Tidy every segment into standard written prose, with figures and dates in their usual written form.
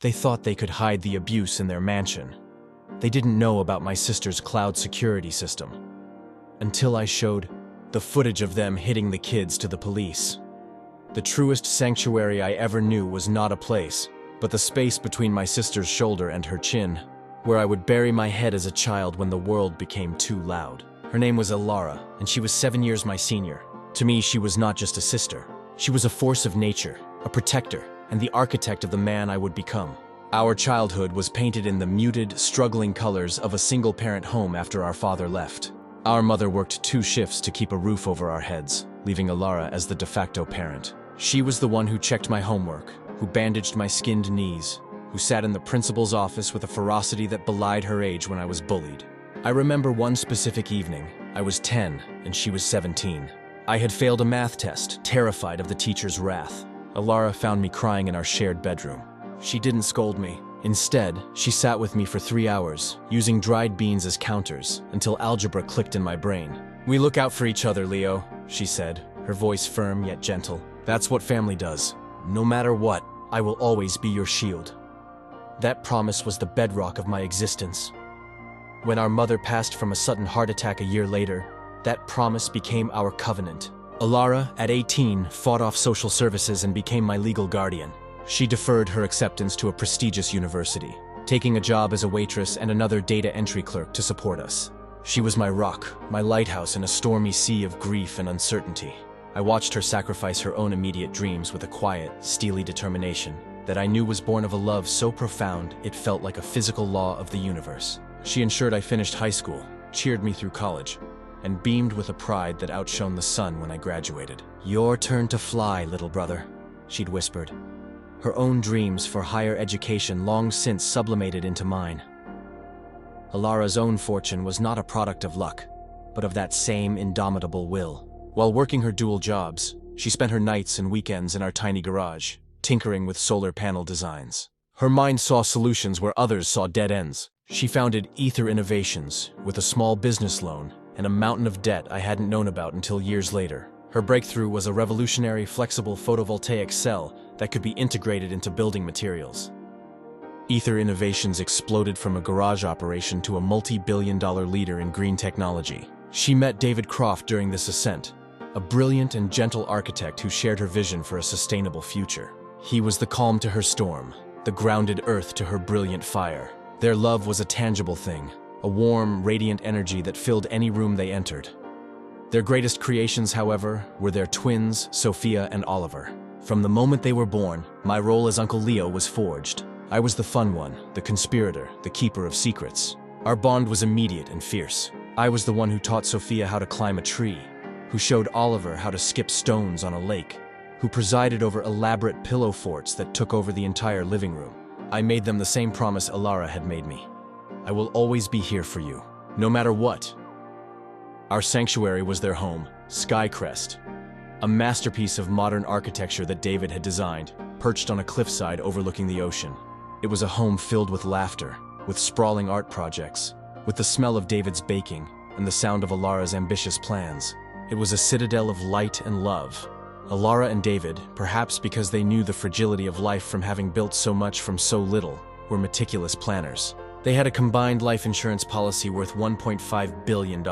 They thought they could hide the abuse in their mansion. They didn't know about my sister's cloud security system. Until I showed the footage of them hitting the kids to the police. The truest sanctuary I ever knew was not a place, but the space between my sister's shoulder and her chin, where I would bury my head as a child when the world became too loud. Her name was Elara, and she was 7 years my senior. To me, she was not just a sister. She was a force of nature, a protector, and the architect of the man I would become. Our childhood was painted in the muted, struggling colors of a single-parent home after our father left. Our mother worked 2 shifts to keep a roof over our heads, leaving Elara as the de facto parent. She was the one who checked my homework, who bandaged my skinned knees, who sat in the principal's office with a ferocity that belied her age when I was bullied. I remember one specific evening. I was 10 and she was 17. I had failed a math test, terrified of the teacher's wrath. Elara found me crying in our shared bedroom. She didn't scold me. Instead, she sat with me for 3 hours, using dried beans as counters, until algebra clicked in my brain. "We look out for each other, Leo," she said, her voice firm yet gentle. "That's what family does. No matter what, I will always be your shield." That promise was the bedrock of my existence. When our mother passed from a sudden heart attack a year later, that promise became our covenant. Elara, at 18, fought off social services and became my legal guardian. She deferred her acceptance to a prestigious university, taking a job as a waitress and another data entry clerk to support us. She was my rock, my lighthouse in a stormy sea of grief and uncertainty. I watched her sacrifice her own immediate dreams with a quiet, steely determination that I knew was born of a love so profound it felt like a physical law of the universe. She ensured I finished high school, cheered me through college, and beamed with a pride that outshone the sun when I graduated. "Your turn to fly, little brother," she'd whispered. Her own dreams for higher education long since sublimated into mine. Elara's own fortune was not a product of luck, but of that same indomitable will. While working her dual jobs, she spent her nights and weekends in our tiny garage, tinkering with solar panel designs. Her mind saw solutions where others saw dead ends. She founded Ether Innovations with a small business loan and a mountain of debt I hadn't known about until years later. Her breakthrough was a revolutionary, flexible photovoltaic cell that could be integrated into building materials. Ether Innovations exploded from a garage operation to a multi-billion-dollar leader in green technology. She met David Croft during this ascent, a brilliant and gentle architect who shared her vision for a sustainable future. He was the calm to her storm, the grounded earth to her brilliant fire. Their love was a tangible thing, a warm, radiant energy that filled any room they entered. Their greatest creations, however, were their twins, Sophia and Oliver. From the moment they were born, my role as Uncle Leo was forged. I was the fun one, the conspirator, the keeper of secrets. Our bond was immediate and fierce. I was the one who taught Sophia how to climb a tree, who showed Oliver how to skip stones on a lake, who presided over elaborate pillow forts that took over the entire living room. I made them the same promise Elara had made me. I will always be here for you, no matter what. Our sanctuary was their home, Skycrest, a masterpiece of modern architecture that David had designed, perched on a cliffside overlooking the ocean. It was a home filled with laughter, with sprawling art projects, with the smell of David's baking and the sound of Elara's ambitious plans. It was a citadel of light and love. Elara and David, perhaps because they knew the fragility of life from having built so much from so little, were meticulous planners. They had a combined life insurance policy worth $1.5 billion,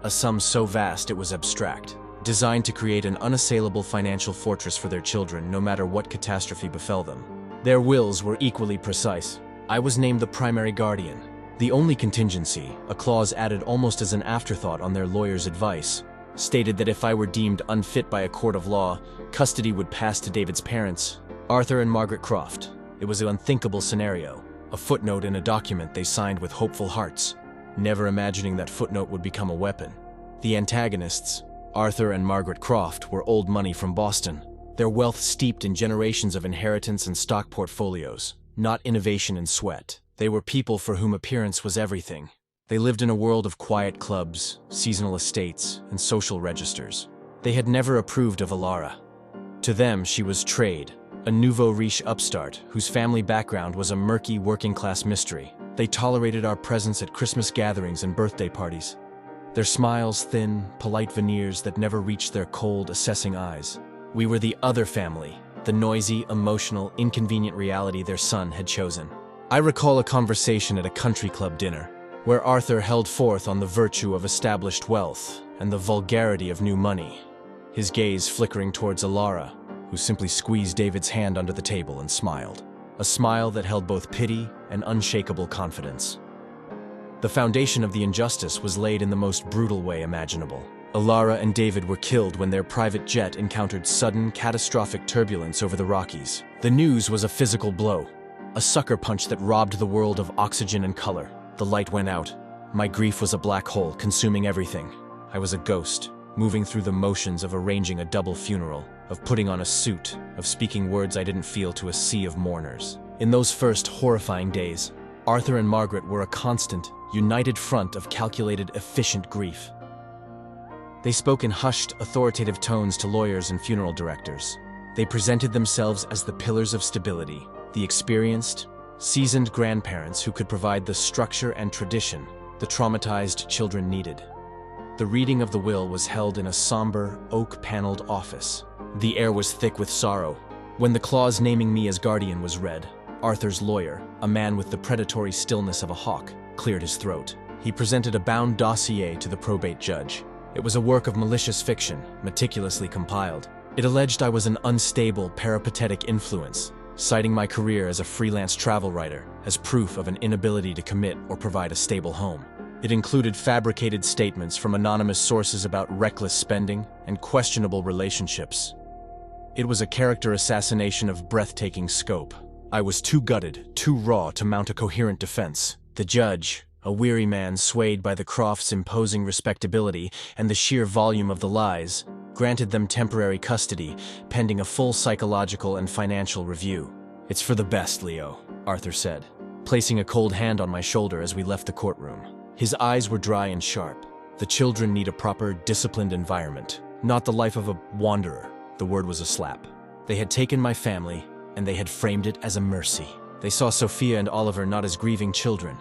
a sum so vast it was abstract, designed to create an unassailable financial fortress for their children no matter what catastrophe befell them. Their wills were equally precise. I was named the primary guardian. The only contingency, a clause added almost as an afterthought on their lawyer's advice, stated that if I were deemed unfit by a court of law, custody would pass to David's parents, Arthur and Margaret Croft. It was an unthinkable scenario, a footnote in a document they signed with hopeful hearts, never imagining that footnote would become a weapon. The antagonists, Arthur and Margaret Croft, were old money from Boston, their wealth steeped in generations of inheritance and stock portfolios, not innovation and sweat. They were people for whom appearance was everything. They lived in a world of quiet clubs, seasonal estates, and social registers. They had never approved of Elara. To them, she was trade, a nouveau riche upstart whose family background was a murky working-class mystery. They tolerated our presence at Christmas gatherings and birthday parties. Their smiles thin, polite veneers that never reached their cold, assessing eyes. We were the other family, the noisy, emotional, inconvenient reality their son had chosen. I recall a conversation at a country club dinner, where Arthur held forth on the virtue of established wealth and the vulgarity of new money, his gaze flickering towards Elara, who simply squeezed David's hand under the table and smiled, a smile that held both pity and unshakable confidence. The foundation of the injustice was laid in the most brutal way imaginable. Elara and David were killed when their private jet encountered sudden, catastrophic turbulence over the Rockies. The news was a physical blow, a sucker punch that robbed the world of oxygen and color. The light went out. My grief was a black hole, consuming everything. I was a ghost, moving through the motions of arranging a double funeral, of putting on a suit, of speaking words I didn't feel to a sea of mourners. In those first horrifying days, Arthur and Margaret were a constant, united front of calculated, efficient grief. They spoke in hushed, authoritative tones to lawyers and funeral directors. They presented themselves as the pillars of stability, the experienced, seasoned grandparents who could provide the structure and tradition the traumatized children needed. The reading of the will was held in a somber, oak-paneled office. The air was thick with sorrow. When the clause naming me as guardian was read, Arthur's lawyer, a man with the predatory stillness of a hawk, cleared his throat. He presented a bound dossier to the probate judge. It was a work of malicious fiction, meticulously compiled. It alleged I was an unstable, peripatetic influence, citing my career as a freelance travel writer as proof of an inability to commit or provide a stable home. It included fabricated statements from anonymous sources about reckless spending and questionable relationships. It was a character assassination of breathtaking scope. I was too gutted, too raw to mount a coherent defense. The judge, a weary man swayed by the Crofts' imposing respectability and the sheer volume of the lies, granted them temporary custody, pending a full psychological and financial review. "It's for the best, Leo," Arthur said, placing a cold hand on my shoulder as we left the courtroom. His eyes were dry and sharp. "The children need a proper, disciplined environment, not the life of a wanderer." The word was a slap. They had taken my family, and they had framed it as a mercy. They saw Sophia and Oliver not as grieving children,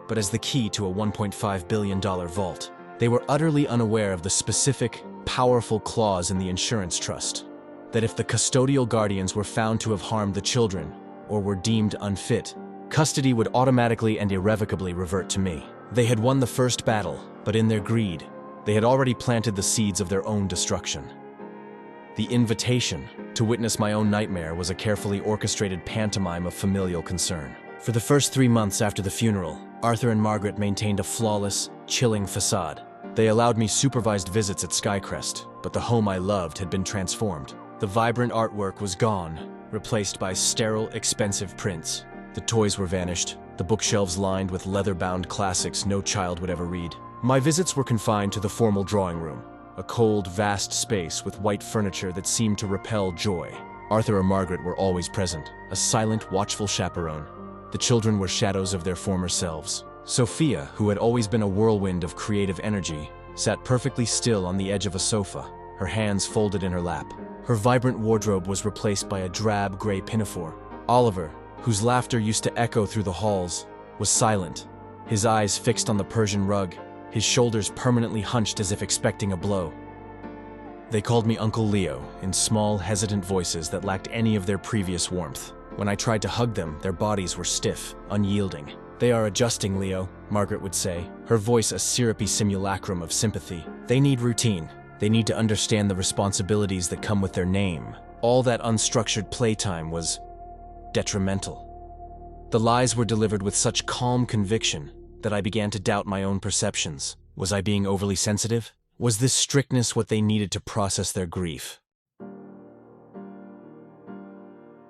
but as the key to a $1.5 billion vault. They were utterly unaware of the specific, powerful clause in the insurance trust, that if the custodial guardians were found to have harmed the children or were deemed unfit, custody would automatically and irrevocably revert to me. They had won the first battle, but in their greed, they had already planted the seeds of their own destruction. The invitation to witness my own nightmare was a carefully orchestrated pantomime of familial concern. For the first 3 months after the funeral, Arthur and Margaret maintained a flawless, chilling facade. They allowed me supervised visits at Skycrest, but the home I loved had been transformed. The vibrant artwork was gone, replaced by sterile, expensive prints. The toys were vanished, the bookshelves lined with leather-bound classics no child would ever read. My visits were confined to the formal drawing room, a cold, vast space with white furniture that seemed to repel joy. Arthur and Margaret were always present, a silent, watchful chaperone. The children were shadows of their former selves. Sophia, who had always been a whirlwind of creative energy, sat perfectly still on the edge of a sofa, her hands folded in her lap. Her vibrant wardrobe was replaced by a drab gray pinafore. Oliver, whose laughter used to echo through the halls, was silent, his eyes fixed on the Persian rug, his shoulders permanently hunched as if expecting a blow. They called me Uncle Leo in small, hesitant voices that lacked any of their previous warmth. When I tried to hug them, their bodies were stiff, unyielding. "They are adjusting, Leo," Margaret would say, her voice a syrupy simulacrum of sympathy. "They need routine. They need to understand the responsibilities that come with their name." All that unstructured playtime was detrimental. The lies were delivered with such calm conviction that I began to doubt my own perceptions. Was I being overly sensitive? Was this strictness what they needed to process their grief?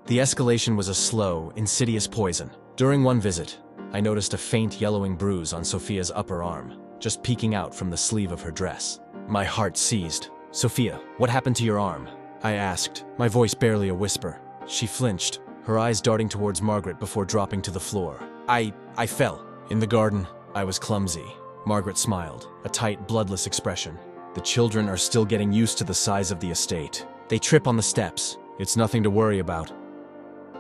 The escalation was a slow, insidious poison. During one visit, I noticed a faint yellowing bruise on Sophia's upper arm, just peeking out from the sleeve of her dress. My heart seized. "Sophia, what happened to your arm?" I asked, my voice barely a whisper. She flinched, her eyes darting towards Margaret before dropping to the floor. I fell. "In the garden, I was clumsy." Margaret smiled, a tight, bloodless expression. "The children are still getting used to the size of the estate. They trip on the steps. It's nothing to worry about."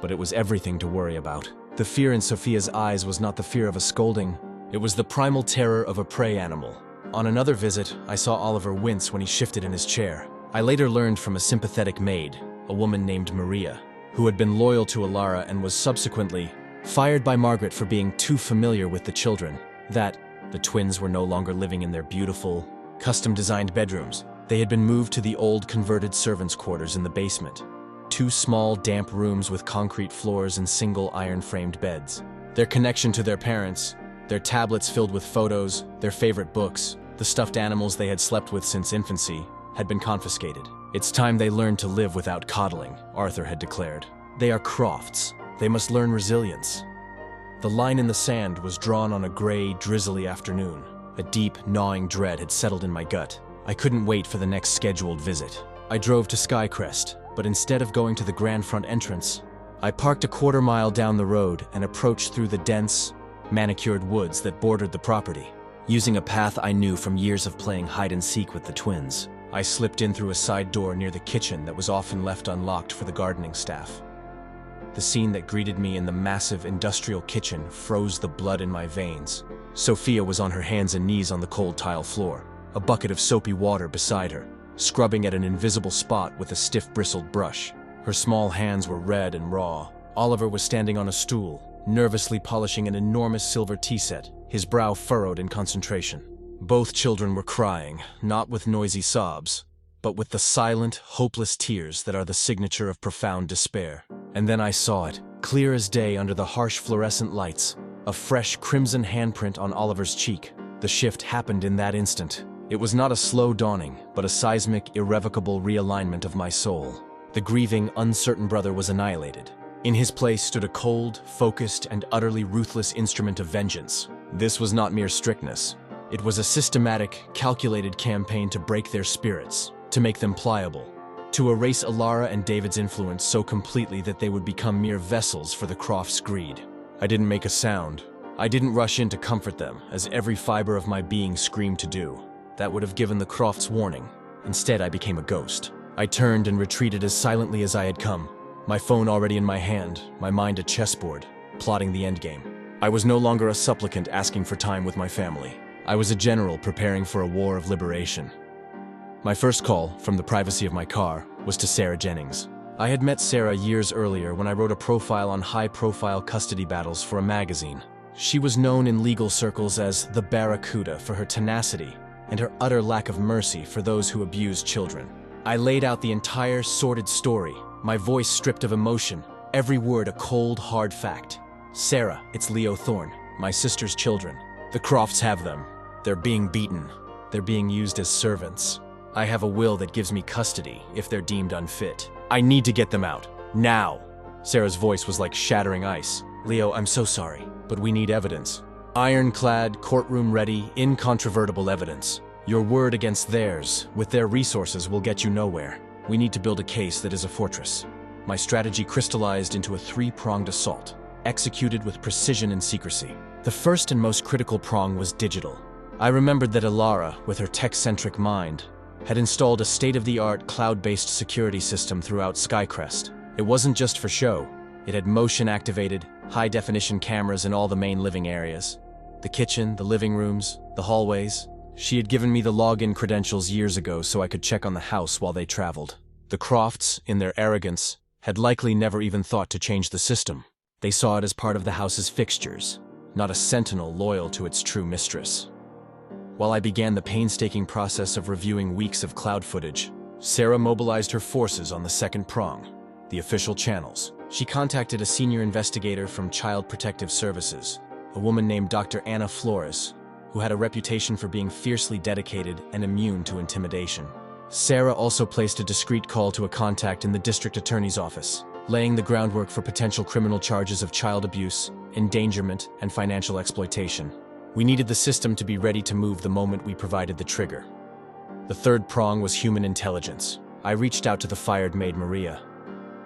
But it was everything to worry about. The fear in Sophia's eyes was not the fear of a scolding. It was the primal terror of a prey animal. On another visit, I saw Oliver wince when he shifted in his chair. I later learned from a sympathetic maid a woman named Maria, who had been loyal to Elara and was subsequently fired by Margaret for being too familiar with the children. That the twins were no longer living in their beautiful, custom-designed bedrooms. They had been moved to the old converted servants' quarters in the basement. 2 small, damp rooms with concrete floors and single iron-framed beds. Their connection to their parents, their tablets filled with photos, their favorite books, the stuffed animals they had slept with since infancy, had been confiscated. It's time they learned to live without coddling, Arthur had declared. They are Crofts. They must learn resilience. The line in the sand was drawn on a gray, drizzly afternoon. A deep, gnawing dread had settled in my gut. I couldn't wait for the next scheduled visit. I drove to Skycrest, but instead of going to the grand front entrance, I parked a quarter-mile down the road and approached through the dense, manicured woods that bordered the property. Using a path I knew from years of playing hide-and-seek with the twins, I slipped in through a side door near the kitchen that was often left unlocked for the gardening staff. The scene that greeted me in the massive industrial kitchen froze the blood in my veins. Sophia was on her hands and knees on the cold tile floor, a bucket of soapy water beside her, scrubbing at an invisible spot with a stiff bristled brush. Her small hands were red and raw. Oliver was standing on a stool, nervously polishing an enormous silver tea set, his brow furrowed in concentration. Both children were crying, not with noisy sobs, but with the silent, hopeless tears that are the signature of profound despair. And then I saw it, clear as day under the harsh fluorescent lights, a fresh crimson handprint on Oliver's cheek. The shift happened in that instant. It was not a slow dawning, but a seismic, irrevocable realignment of my soul. The grieving, uncertain brother was annihilated. In his place stood a cold, focused, and utterly ruthless instrument of vengeance. This was not mere strictness. It was a systematic, calculated campaign to break their spirits, to make them pliable, to erase Elara and David's influence so completely that they would become mere vessels for the Crofts' greed. I didn't make a sound. I didn't rush in to comfort them, as every fiber of my being screamed to do. That would have given the Crofts warning. Instead, I became a ghost. I turned and retreated as silently as I had come, my phone already in my hand, my mind a chessboard, plotting the endgame. I was no longer a supplicant asking for time with my family. I was a general preparing for a war of liberation. My first call, from the privacy of my car, was to Sarah Jennings. I had met Sarah years earlier when I wrote a profile on high-profile custody battles for a magazine. She was known in legal circles as the Barracuda for her tenacity and her utter lack of mercy for those who abused children. I laid out the entire sordid story, my voice stripped of emotion, every word a cold, hard fact. Sarah, it's Leo Thorne, my sister's children. The Crofts have them. They're being beaten. They're being used as servants. I have a will that gives me custody if they're deemed unfit. I need to get them out. Now. Sarah's voice was like shattering ice. Leo, I'm so sorry, but we need evidence. Ironclad, courtroom-ready, incontrovertible evidence. Your word against theirs, with their resources, will get you nowhere. We need to build a case that is a fortress. My strategy crystallized into a 3-pronged assault, executed with precision and secrecy. The first and most critical prong was digital. I remembered that Elara, with her tech-centric mind, had installed a state-of-the-art cloud-based security system throughout Skycrest. It wasn't just for show. It had motion-activated, high-definition cameras in all the main living areas. The kitchen, the living rooms, the hallways. She had given me the login credentials years ago so I could check on the house while they traveled. The Crofts, in their arrogance, had likely never even thought to change the system. They saw it as part of the house's fixtures, not a sentinel loyal to its true mistress. While I began the painstaking process of reviewing weeks of cloud footage, Sarah mobilized her forces on the second prong, the official channels. She contacted a senior investigator from Child Protective Services, a woman named Dr. Anna Flores, who had a reputation for being fiercely dedicated and immune to intimidation. Sarah also placed a discreet call to a contact in the district attorney's office, laying the groundwork for potential criminal charges of child abuse, endangerment, and financial exploitation. We needed the system to be ready to move the moment we provided the trigger. The third prong was human intelligence. I reached out to the fired maid Maria.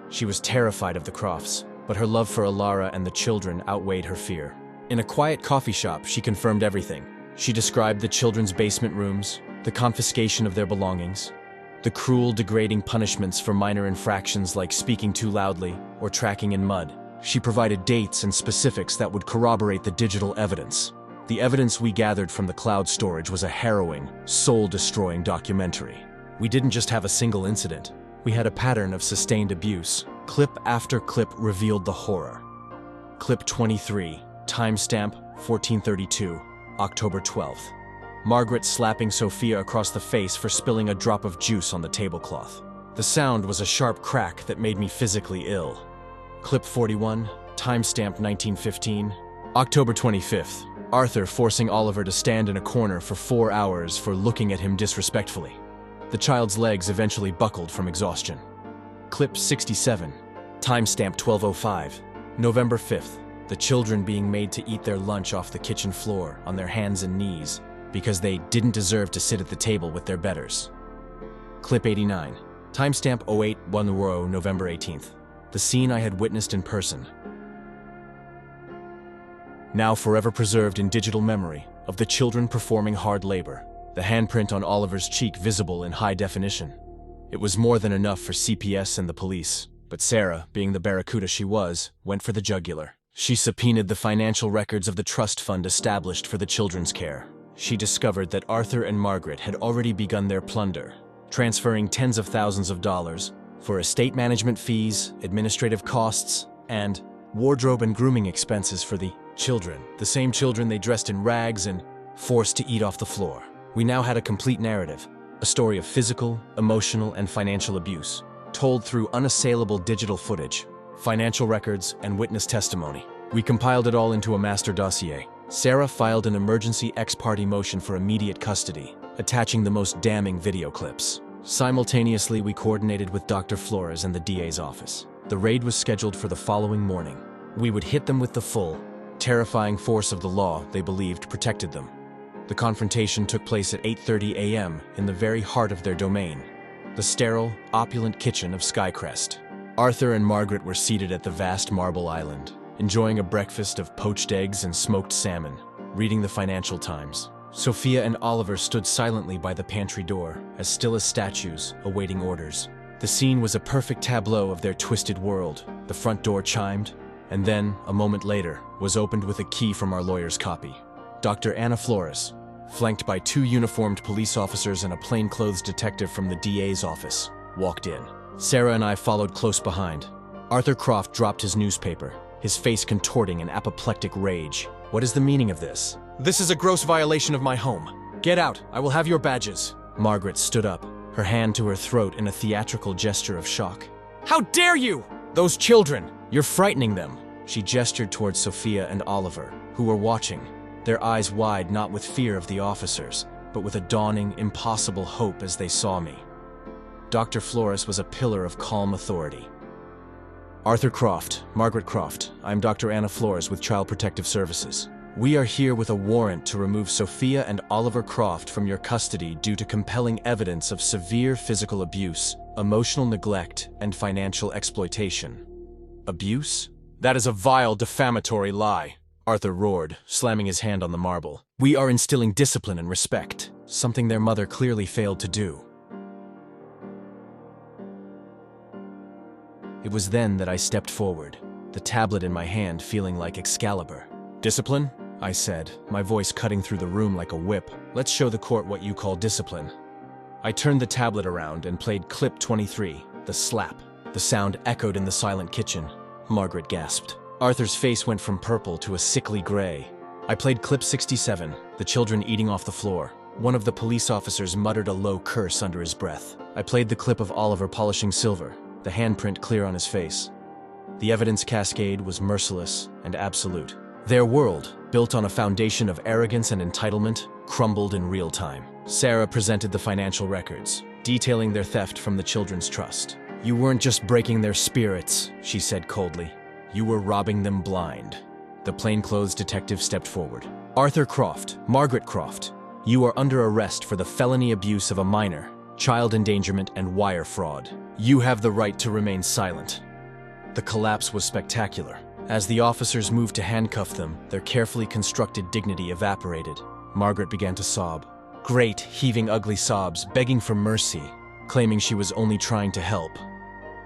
She was terrified of the Crofts, but her love for Elara and the children outweighed her fear. In a quiet coffee shop, she confirmed everything. She described the children's basement rooms, the confiscation of their belongings, the cruel, degrading punishments for minor infractions like speaking too loudly or tracking in mud. She provided dates and specifics that would corroborate the digital evidence. The evidence we gathered from the cloud storage was a harrowing, soul-destroying documentary. We didn't just have a single incident. We had a pattern of sustained abuse. Clip after clip revealed the horror. Clip 23, timestamp 1432, October 12th. Margaret slapping Sophia across the face for spilling a drop of juice on the tablecloth. The sound was a sharp crack that made me physically ill. Clip 41, timestamp 1915, October 25th. Arthur forcing Oliver to stand in a corner for 4 hours for looking at him disrespectfully. The child's legs eventually buckled from exhaustion. Clip 67, timestamp 1205, November 5th. The children being made to eat their lunch off the kitchen floor on their hands and knees because they didn't deserve to sit at the table with their betters. Clip 89, timestamp 0810, November 18th. The scene I had witnessed in person. Now forever preserved in digital memory of the children performing hard labor, the handprint on Oliver's cheek visible in high definition. It was more than enough for CPS and the police, but Sarah, being the barracuda she was, went for the jugular. She subpoenaed the financial records of the trust fund established for the children's care. She discovered that Arthur and Margaret had already begun their plunder, transferring tens of thousands of dollars for estate management fees, administrative costs, and wardrobe and grooming expenses for the children, the same children they dressed in rags and forced to eat off the floor. We now had a complete narrative, a story of physical, emotional, and financial abuse, told through unassailable digital footage, financial records, and witness testimony. We compiled it all into a master dossier. Sarah filed an emergency ex parte motion for immediate custody, attaching the most damning video clips. Simultaneously, we coordinated with Dr. Flores and the DA's office. The raid was scheduled for the following morning. We would hit them with the full, terrifying force of the law they believed protected them. The confrontation took place at 8:30 a.m. in the very heart of their domain, the sterile, opulent kitchen of Skycrest. Arthur and Margaret were seated at the vast marble island, enjoying a breakfast of poached eggs and smoked salmon, reading the Financial Times. Sophia and Oliver stood silently by the pantry door, as still as statues, awaiting orders. The scene was a perfect tableau of their twisted world. The front door chimed, and then, a moment later, was opened with a key from our lawyer's copy. Dr. Anna Flores, flanked by 2 uniformed police officers and a plainclothes detective from the DA's office, walked in. Sarah and I followed close behind. Arthur Croft dropped his newspaper, his face contorting in apoplectic rage. "What is the meaning of this? This is a gross violation of my home. Get out, I will have your badges." Margaret stood up, her hand to her throat in a theatrical gesture of shock. "How dare you! Those children! You're frightening them." She gestured towards Sophia and Oliver, who were watching, their eyes wide not with fear of the officers, but with a dawning, impossible hope as they saw me. Dr. Flores was a pillar of calm authority. "Arthur Croft, Margaret Croft, I'm Dr. Anna Flores with Child Protective Services. We are here with a warrant to remove Sophia and Oliver Croft from your custody due to compelling evidence of severe physical abuse, emotional neglect, and financial exploitation." "Abuse? That is a vile, defamatory lie," Arthur roared, slamming his hand on the marble. "We are instilling discipline and respect, something their mother clearly failed to do." It was then that I stepped forward, the tablet in my hand feeling like Excalibur. "Discipline?" I said, my voice cutting through the room like a whip. "Let's show the court what you call discipline." I turned the tablet around and played clip 23, the slap. The sound echoed in the silent kitchen. Margaret gasped. Arthur's face went from purple to a sickly gray. I played clip 67, the children eating off the floor. One of the police officers muttered a low curse under his breath. I played the clip of Oliver polishing silver, the handprint clear on his face. The evidence cascade was merciless and absolute. Their world, built on a foundation of arrogance and entitlement, crumbled in real time. Sarah presented the financial records, detailing their theft from the children's trust. "You weren't just breaking their spirits," she said coldly. "You were robbing them blind." The plainclothes detective stepped forward. "Arthur Croft, Margaret Croft, you are under arrest for the felony abuse of a minor, child endangerment, and wire fraud. You have the right to remain silent." The collapse was spectacular. As the officers moved to handcuff them, their carefully constructed dignity evaporated. Margaret began to sob. Great, heaving, ugly sobs, begging for mercy, claiming she was only trying to help.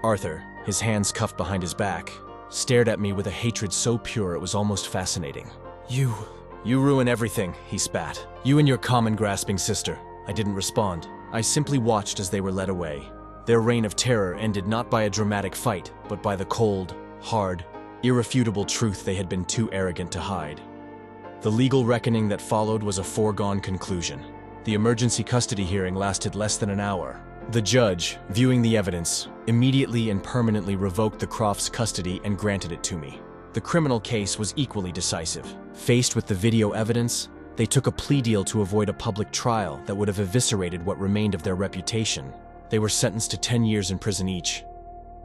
Arthur, his hands cuffed behind his back, stared at me with a hatred so pure it was almost fascinating. You ruin everything," he spat. "You and your common grasping sister." I didn't respond. I simply watched as they were led away. Their reign of terror ended not by a dramatic fight, but by the cold, hard, irrefutable truth they had been too arrogant to hide. The legal reckoning that followed was a foregone conclusion. The emergency custody hearing lasted less than an hour. The judge, viewing the evidence, immediately and permanently revoked the Crofts' custody and granted it to me. The criminal case was equally decisive. Faced with the video evidence, they took a plea deal to avoid a public trial that would have eviscerated what remained of their reputation. They were sentenced to 10 years in prison each.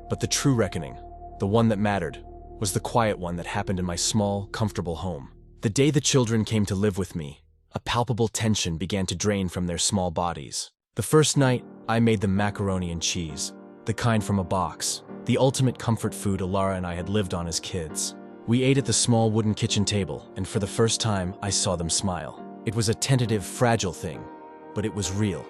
But the true reckoning, the one that mattered, was the quiet one that happened in my small, comfortable home. The day the children came to live with me, a palpable tension began to drain from their small bodies. The first night, I made them macaroni and cheese, the kind from a box, the ultimate comfort food Elara and I had lived on as kids. We ate at the small wooden kitchen table, and for the first time, I saw them smile. It was a tentative, fragile thing, but it was real.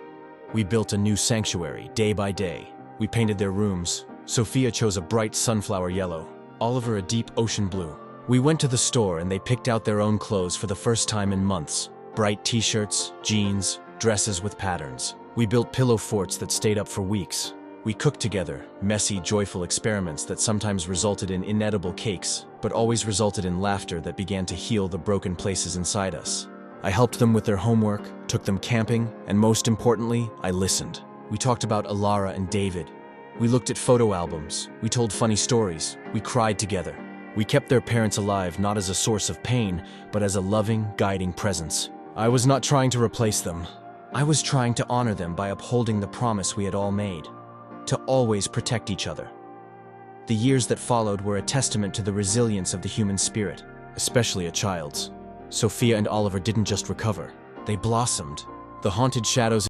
We built a new sanctuary, day by day. We painted their rooms. Sophia chose a bright sunflower yellow, Oliver a deep ocean blue. We went to the store and they picked out their own clothes for the first time in months. Bright t-shirts, jeans, dresses with patterns. We built pillow forts that stayed up for weeks. We cooked together, messy, joyful experiments that sometimes resulted in inedible cakes, but always resulted in laughter that began to heal the broken places inside us. I helped them with their homework, took them camping, and most importantly, I listened. We talked about Elara and David. We looked at photo albums. We told funny stories. We cried together. We kept their parents alive not as a source of pain, but as a loving, guiding presence. I was not trying to replace them. I was trying to honor them by upholding the promise we had all made, to always protect each other. The years that followed were a testament to the resilience of the human spirit, especially a child's. Sophia and Oliver didn't just recover, they blossomed. The haunted shadows